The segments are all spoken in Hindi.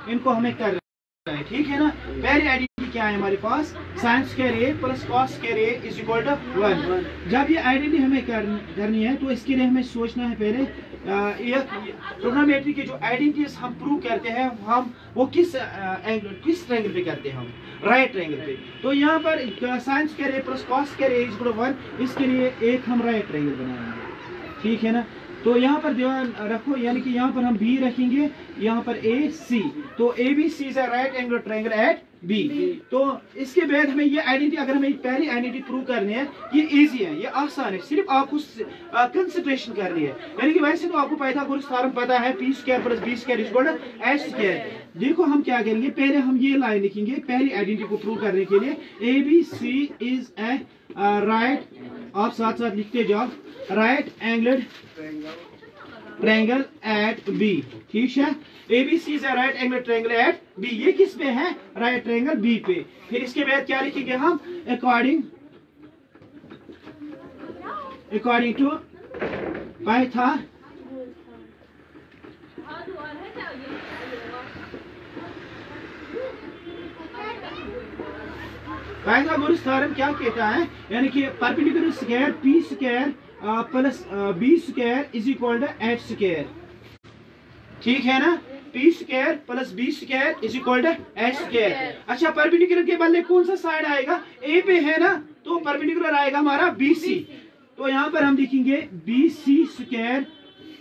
इनको हमें कर रहा है, ठीक है ना। पहली आइडेंटिटी क्या है हमारे पास, sin square a plus cos square a is equal to 1। जब ये आइडेंटिटी हमें करनी है तो इसके लिए हमें सोचना है पहले ट्रिग्नोमेट्री की जो आइडेंटिटीज हम प्रूव करते हैं हम वो किस ट्रायंगल पे करते हैं, हम राइट ट्रायंगल पे। तो यहाँ पर sin square a plus cos square a is equal to 1, इसके लिए एक हम राइट ट्रायंगल बनाएंगे, ठीक है ना। तो यहाँ पर ध्यान रखो, यानी कि यहाँ पर हम B रखेंगे, यहाँ पर AC, तो ABC is a right angle triangle at B। तो इसके बाद हमें ये आइडेंटिटी, अगर हमें पहली आइडेंटिटी प्रूव करनी है, ये इजी है, ये आसान है, सिर्फ आपको कंसंट्रेशन करनी है। यानी कि वैसे तो आपको पाइथागोरस थ्योरम पता है, p square plus b square is equal to h square. देखो हम क्या करेंगे, पहले हम ये लाइन लिखेंगे पहली आइडेंटिटी को प्रूव करने के लिए, ABC इज ए राइट, आप साथ साथ लिखते जाओ, right angled triangle at B, ठीक है। ABC is a right angle triangle at B, ये किस पे है, राइट ट्रायंगल B पे। फिर इसके बाद क्या लिखेंगे हम, अकॉर्डिंग टू पाइथागोरस थ्योरम क्या कहता है, यानी कि perpendicular square P square plus B square is equal to h square, ठीक है ना। P square plus B square is equal to h square. अच्छा, परपेंडिकुलर के बदले कौन सा साइड आएगा, A पे है ना, तो परपेंडिकुलर आएगा हमारा BC। तो यहाँ पर हम लिखेंगे BC स्क्वायर,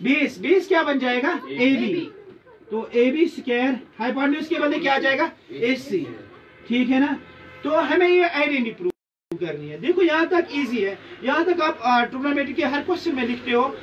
बेस क्या बन जाएगा, AB, तो AB स्क्वायर, हाइपोटेन्यूज के बदले क्या आ जाएगा, AC, ठीक है ना। तो हमें ये आइडेंटिटी प्रूव करनी है। देखो यहाँ तक इजी है, यहाँ तक आप ट्रिग्नोमेट्री के हर क्वेश्चन में लिखते हो,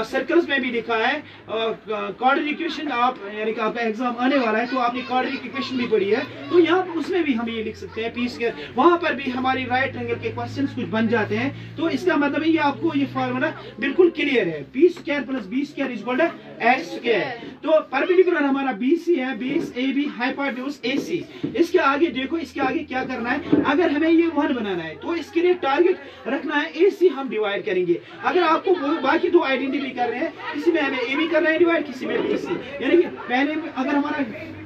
सर्कल्स में भी लिखा है, क्वाड्रेटिक इक्वेशन आप, यानी कि आपका एग्जाम आने वाला है तो आपने क्वाड्रेटिक इक्वेशन भी पढ़ी है, तो यहाँ पर उसमें भी हम ये लिख सकते हैं P स्क्वायर, वहां पर भी हमारी राइट ट्रायंगल के क्वेश्चंस कुछ बन जाते हैं। तो इसका मतलब है ये आपको ये फॉर्मूला बिल्कुल क्लियर है, P square plus B square is equal to h square. तो परपेंडिकुलर हमारा BC है, बेस AB, हाइपोटेन्यूज AC। इसके आगे देखो, इसके आगे क्या करना है, अगर हमें ये 1 बनाना है तो इसके लिए टारगेट रखना है AC, हम डिवाइड करेंगे। अगर आपको बाकी दो आइडेंटिटी कर रहे हैं, किसी में हमें AB करना है डिवाइड, किसी में BC, यानी कि पहले में अगर हमारा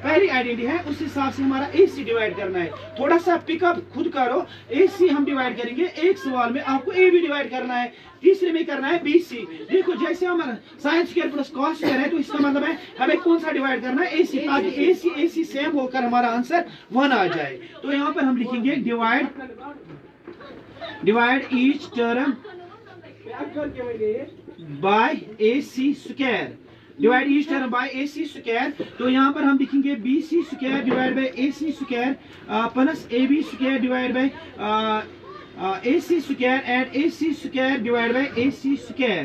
पहली आइडेंटिटी है उस हिसाब से हमारा AC डिवाइड करना है। थोड़ा सा पिकअप खुद करो, AC हम डिवाइड करेंगे, एक सवाल में आपको AB डिवाइड करना है, तीसरे में करना है BC। देखो जैसे हमारा sin square plus cos square है, तो इसका मतलब है हमें कौन सा डिवाइड करना है, AC, ताकि AC सेम होकर हमारा आंसर 1 आ जाए। तो यहाँ पर हम लिखेंगे divide each term by AC square, divide each term by AC square. तो यहाँ पर हम लिखेंगे BC square divide by AC square plus AB square divide by AC square and AC square divide by AC square,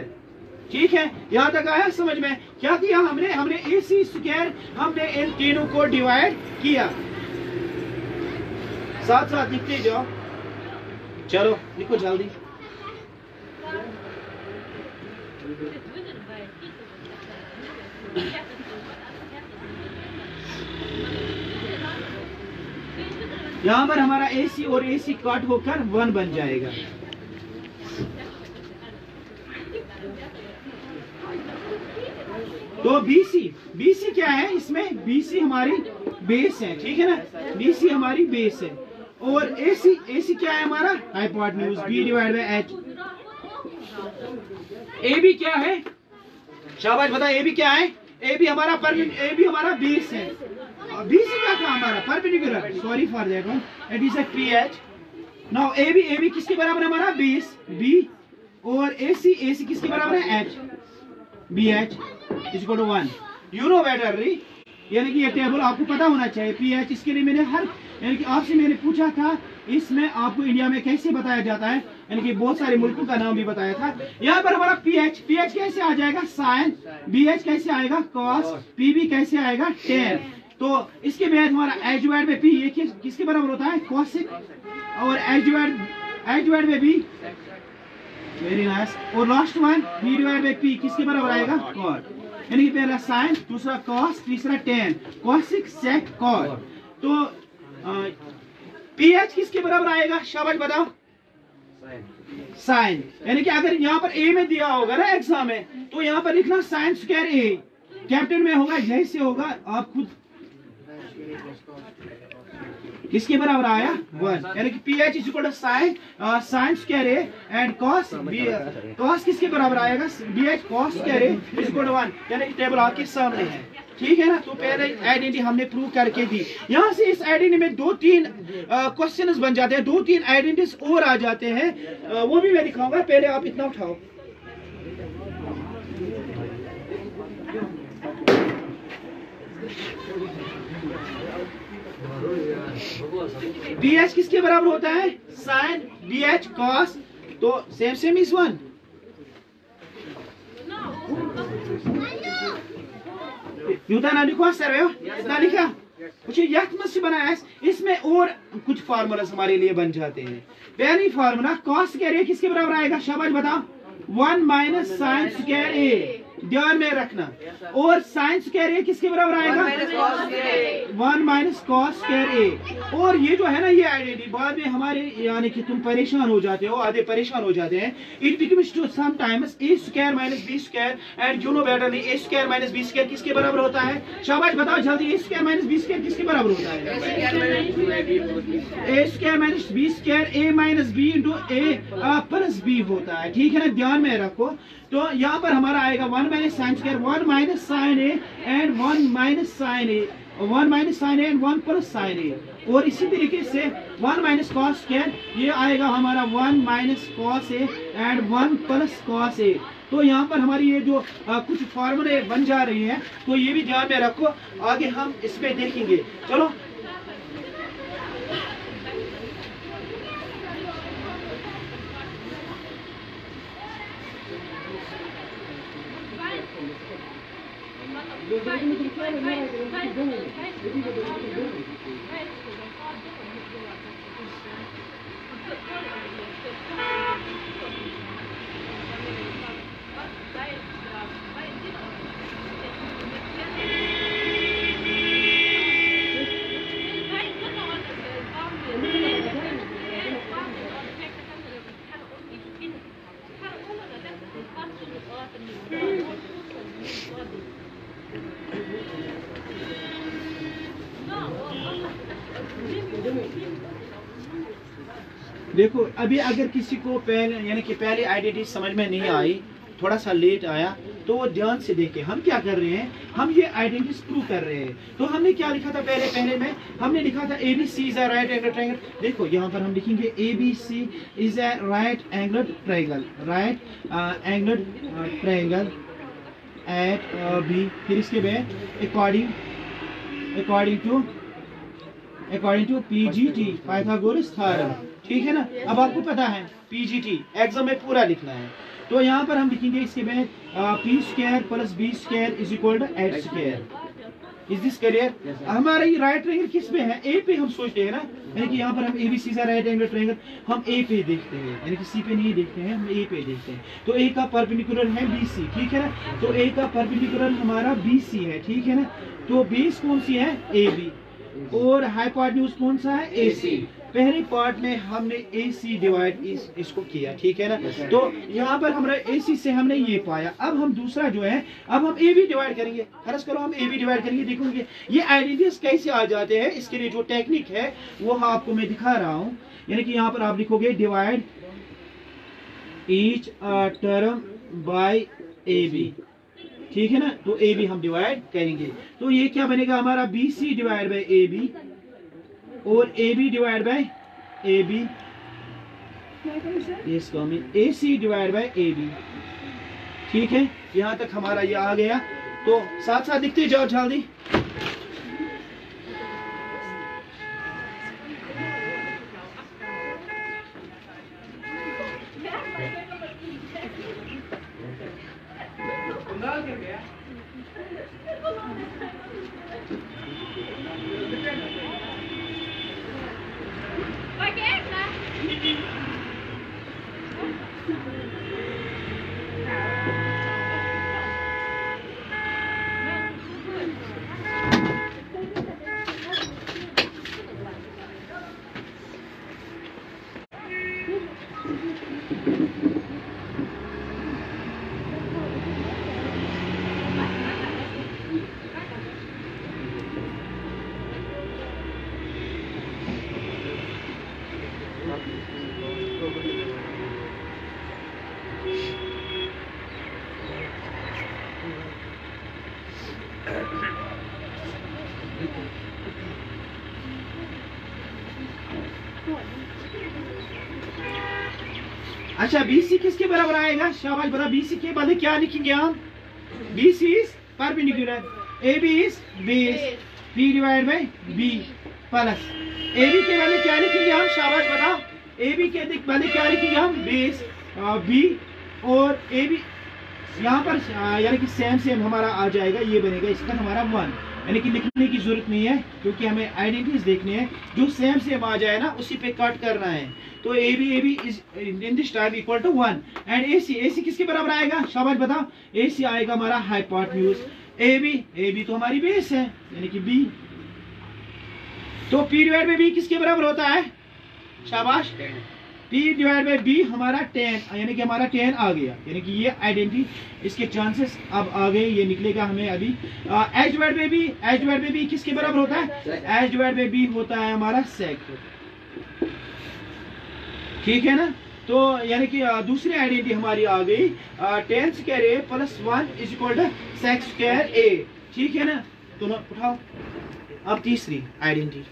ठीक है। यहाँ तक आया समझ में, क्या किया हमने AC स्क्वायर, हमने इन तीनों को डिवाइड किया, साथ साथ लिखते जाओ, चलो लिखो जल्दी। यहाँ पर हमारा AC और AC कट होकर 1 बन जाएगा। तो BC क्या है, इसमें BC हमारी बेस है, ठीक है ना, BC हमारी बेस है, और AC क्या है हमारा, hypotenuse, B divide bye H। AB क्या है, शाबाश बता, AB क्या है, AB हमारा बेस है। BC क्या था हमारा, perpendicular, sorry for that one, it is a PH। Now AB किसके बराबर है हमारा, बेस B, और AC किसके बराबर है, H, BH is equal to 1। You know better री, यानी कि ये टेबल आपको पता होना चाहिए। PH इसके लिए मैंने यानी कि आपसे मैंने पूछा था, इसमें आपको इंडिया में कैसे बताया जाता है, यानी कि बहुत सारे मुल्कों का नाम भी बताया था। यहाँ पर हमारा PH कैसे आ जाएगा, साइन, BH कैसे आएगा, कॉस, PB कैसे आएगा, टेन। तो इसके बाद हमारा H डिवाइड बाय P, ये किसके बराबर होता है, कोसेक, और H divide by B, very nice, और last one B divide by P किसके बराबर आएगा, कॉट, यानी कि पहला साइन, दूसरा कॉस, तीसरा टेन, कोसेक, सेक, कॉट। तो PH किसके बराबर आएगा, शाबाश बताओ, साइन, यानी कि अगर यहाँ पर A में दिया होगा ना एग्जाम में, तो यहाँ पर लिखना साइन स्क्वायर A, कैपिटल में होगा, जैसे होगा आप खुद किसके बराबर आया 1, यानी कि P H is equal to sine square A and cos B, cos किसके बराबर आएगा B H cos square A is equal to 1, यानी कि टेबल आपके सामने है। ठीक है ना, तो पहले आइडेंटिटी हमने प्रूव करके दी। यहाँ से इस आइडेंटिटी में 2-3 क्वेश्चंस बन जाते हैं, 2-3 आइडेंटिटीज और आ जाते हैं, वो भी मैं दिखाऊंगा। पहले आप इतना उठाओ। बी एच किसके बराबर होता है साइन बी एच कॉस, तो सेम इज 1। यूता ना लिखो सर, इतना लिखा कुछ यथ मत से बनाया, इसमें और कुछ फार्मूलास हमारे लिए बन जाते हैं। पहली फार्मूला कॉस स्क्वायर ए किसके बराबर आएगा, शाबाश बताओ 1 माइनस साइन स्क्वायर ए, ध्यान में रखना। और साइन स्क्वायर ए किसके बराबर आएगा 1 माइनस कॉस स्क्वायर ए। और ये जो है ना ये आइडेंटिटी बाद में हमारे यानी कि तुम परेशान हो जाते हो, आधे परेशान हो जाते हैं। It becomes to sometimes A square minus B square and you know better नहीं A square minus B square किसके बराबर होता है, शाबाश बताओ जल्दी, A square minus B square किसके बराबर होता है, A square minus B square A minus B into A plus B होता है। ठीक है ना, ध्यान में रखो। तो यहाँ पर हमारा आएगा 1 minus sine square 1 minus sine A and 1 minus sine A, 1 minus sine A and 1 plus sine A. और इसी तरीके से 1 माइनस कॉस स्क्वायर ये आएगा हमारा 1 minus cos A and 1 plus cos A. तो यहाँ पर हमारी ये जो कुछ फॉर्मूले बन जा रही है, तो ये भी ध्यान में रखो, आगे हम इसमें देखेंगे। चलो देखो, अभी अगर किसी को पहले यानी कि पहले आइडेंटिटी समझ में नहीं आई, थोड़ा सा लेट आया, तो वो ध्यान से देखे हम क्या कर रहे हैं, हम ये आइडेंटिटी प्रूव कर रहे हैं। तो हमने क्या लिखा था पहले में हमने लिखा था ABC is a right angle triangle. देखो यहाँ पर हम लिखेंगे ABC is a right angle triangle, right angle triangle at B, फिर इसके बाद according to PGT Pythagoras theorem. ठीक है ना, अब आपको पता है PGT एग्जाम में पूरा लिखना है। तो यहाँ पर हम लिखेंगे इसके बाद P square plus B square is equal to H square. Is this clear? हमारा ये राइट ट्रायंगल किस पे है, A पे हम सोचते हैं ना, यानी कि यहाँ पर हम ABC का राइट एंगल ट्रायंगल हम A पे देखते हैं, यानी कि C पे नहीं देखते हैं, हम A पे देखते हैं। तो A का परपेंडिकुलर है BC, ठीक है ना, तो A का परपेंडिकुलर हमारा BC है। ठीक है ना, तो बेस कौन सी है AB और हाइपोटेन्यूज कौन सा है AC। पहले पार्ट में हमने AC डिवाइड इसको किया, ठीक है ना, तो यहाँ पर हमारा AC से हमने ये पाया। अब हम दूसरा जो है, अब हम AB डिवाइड करेंगे, फर्ज करो हम AB डिवाइड करेंगे, देखोगे ये आइडेंटिटीज कैसे आ जाते हैं, इसके लिए जो टेक्निक है वो आपको मैं दिखा रहा हूँ। यानी कि यहाँ पर आप लिखोगे divide each term by AB, ठीक है ना, तो AB हम डिवाइड करेंगे, तो ये क्या बनेगा हमारा BC डिवाइड बाय AB और AB divide by AB, AC divide by AB। ठीक है, यहाँ तक हमारा ये आ गया। तो साथ साथ लिखते जाओ जल्दी। अच्छा BC किसके बराबर आएगा? शाबाश बता। BC के बदले क्या लिखेंगे हम? BC is perpendicular, AB is base, P divide by B plus AB के बदले क्या लिखेंगे हम? शाबाश बता। AB के बदले क्या लिखेंगे हम? बेस B और AB यहाँ पर यानी कि सेम हमारा आ जाएगा, ये बनेगा इसका हमारा 1, यानी कि लिखने की जरूरत नहीं है क्योंकि हमें आइडेंटिटीज देखने हैं। जो सेम आ जाए ना उसी पे कट करना है। तो AB is in this time equal to 1 and AC किसके बराबर आएगा? शाबाश बता। AC आएगा हमारा हाइपोटेन्यूज। AB तो हमारी बेस है यानी कि B। तो P डिवाइड बाई B किसके बराबर होता है? शाबाश। P डिवाइड बाई B हमारा 10, यानी कि हमारा 10 आ गया, यानी कि ये आइडेंटिटी इसके चांसेस अब आ गए, ये निकलेगा हमें अभी। H डिवाइड बाई B किसके बराबर होता है? H डिवाइड बाई B होता है हमारा सेक। ठीक है ना? तो यानी कि दूसरी आइडेंटिटी हमारी आ गई 10 square A plus 1 is equal to sec square A। ठीक है ना? तो उठाओ अब तीसरी आइडेंटिटी।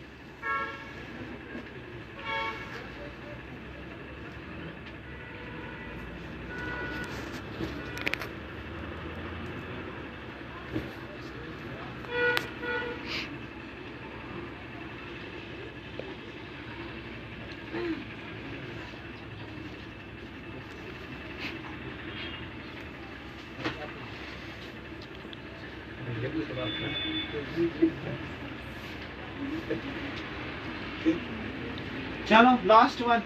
चलो लास्ट वन।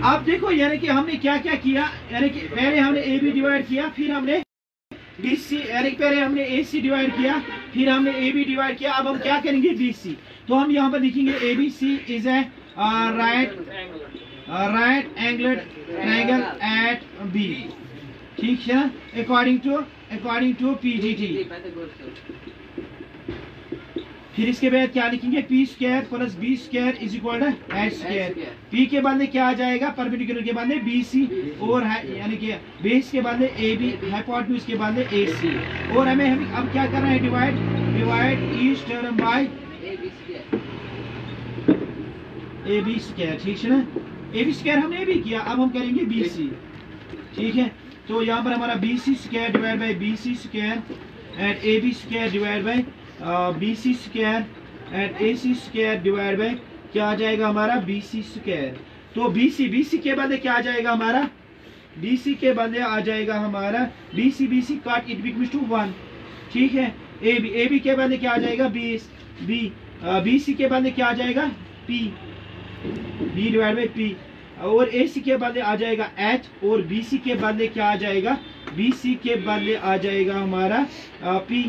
अब देखो यानी कि हमने क्या क्या किया, यानी कि पहले हमने AB डिवाइड किया, फिर हमने BC, यानी कि पहले हमने AC डिवाइड किया, फिर हमने AB डिवाइड किया। अब हम क्या करेंगे? BC। तो हम यहाँ पर लिखेंगे ABC is a right angled triangle at B। ठीक है, अकॉर्डिंग टू PGT। फिर इसके बाद क्या लिखेंगे? P square plus B square is equal to H square. P के बदले क्या आ जाएगा? परपेंडिकुलर के बदले BC और यानी कि बेस के बदले AB, हाइपोटेन्यूज के बदले AC। और हमें अब क्या करना है? Divide each term by AB square. ठीक है ना? AB स्क्वायर हमने भी किया, अब हम करेंगे BC। ठीक है, तो यहाँ पर हमारा BC square divide by BC square and AB square divide by BC square and AC square divide by क्या आ जाएगा हमारा? BC square. तो BC के बदले क्या आ जाएगा हमारा? BC के बदले आ जाएगा हमारा BC cut it becomes to 1। ठीक है, AB के बदले क्या आ जाएगा? BC के बदले क्या आ जाएगा? B divide by P। और AC के बदले आ जाएगा H और BC के बदले क्या आ जाएगा? BC के बदले आ जाएगा हमारा P।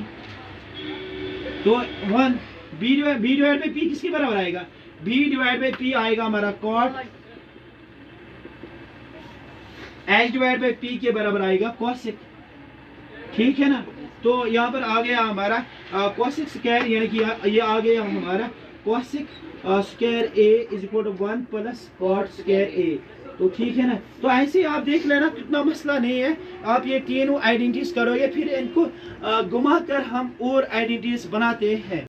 तो 1 B डिवाइड बाई P किसके बराबर आएगा? B डिवाइड बाई P आएगा हमारा cot. H divide by P के बराबर आएगा कोसेक। ठीक है ना? तो यहाँ पर आ गया हमारा कोसेक स्क्वायर, यानी कि ये आ गया हमारा cosec square A is equal to 1 plus cot square A। तो ठीक है ना? तो ऐसे आप देख लेना, कितना मसला नहीं है। आप ये तीनों आइडेंटिटीज करोगे, फिर इनको घुमा कर हम और आइडेंटिटीज बनाते हैं।